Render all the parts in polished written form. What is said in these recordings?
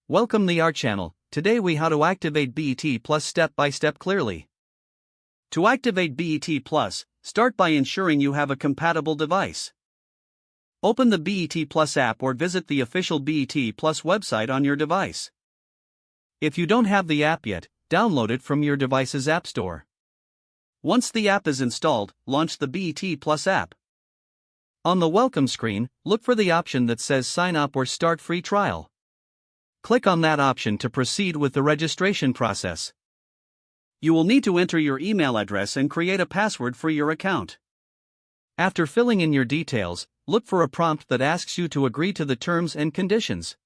Welcome to our channel. Today we how to activate BET Plus step by step clearly. To activate BET Plus, start by ensuring you have a compatible device. Open the BET Plus app or visit the official BET Plus website on your device. If you don't have the app yet, download it from your device's app store. Once the app is installed, launch the BET Plus app. On the welcome screen, look for the option that says Sign Up or Start Free Trial. Click on that option to proceed with the registration process. You will need to enter your email address and create a password for your account. After filling in your details, look for a prompt that asks you to agree to the terms and conditions.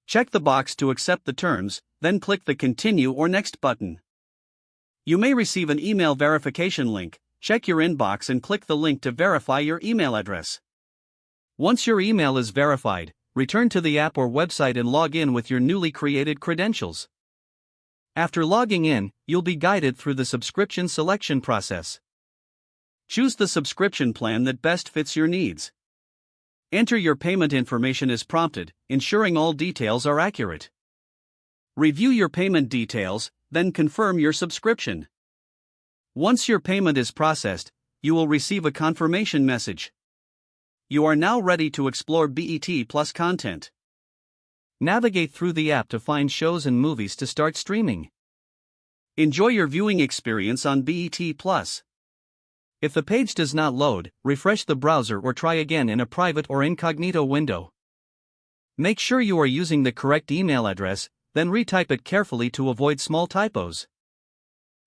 Check the box to accept the terms, then click the Continue or Next button. You may receive an email verification link. Check your inbox and click the link to verify your email address. Once your email is verified, return to the app or website and log in with your newly created credentials. After logging in, you'll be guided through the subscription selection process. Choose the subscription plan that best fits your needs. Enter your payment information as prompted, ensuring all details are accurate. Review your payment details, then confirm your subscription. Once your payment is processed, you will receive a confirmation message. You are now ready to explore BET Plus content. Navigate through the app to find shows and movies to start streaming. Enjoy your viewing experience on BET Plus. If the page does not load, refresh the browser or try again in a private or incognito window. Make sure you are using the correct email address, then retype it carefully to avoid small typos.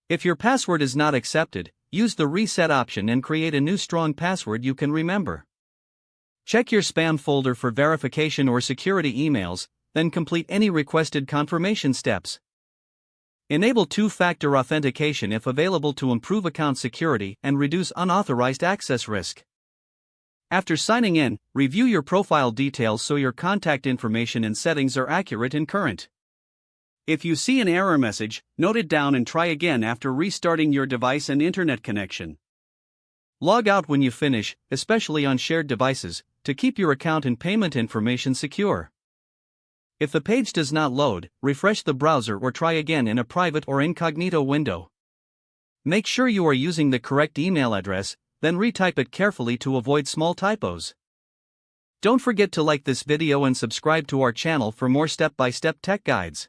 If your password is not accepted, use the reset option and create a new strong password you can remember. Check your spam folder for verification or security emails, then complete any requested confirmation steps. Enable two-factor authentication if available to improve account security and reduce unauthorized access risk. After signing in, review your profile details so your contact information and settings are accurate and current. If you see an error message, note it down and try again after restarting your device and internet connection. Log out when you finish, especially on shared devices, to keep your account and payment information secure. If the page does not load, refresh the browser or try again in a private or incognito window. Make sure you are using the correct email address, then retype it carefully to avoid small typos. Don't forget to like this video and subscribe to our channel for more step-by-step tech guides.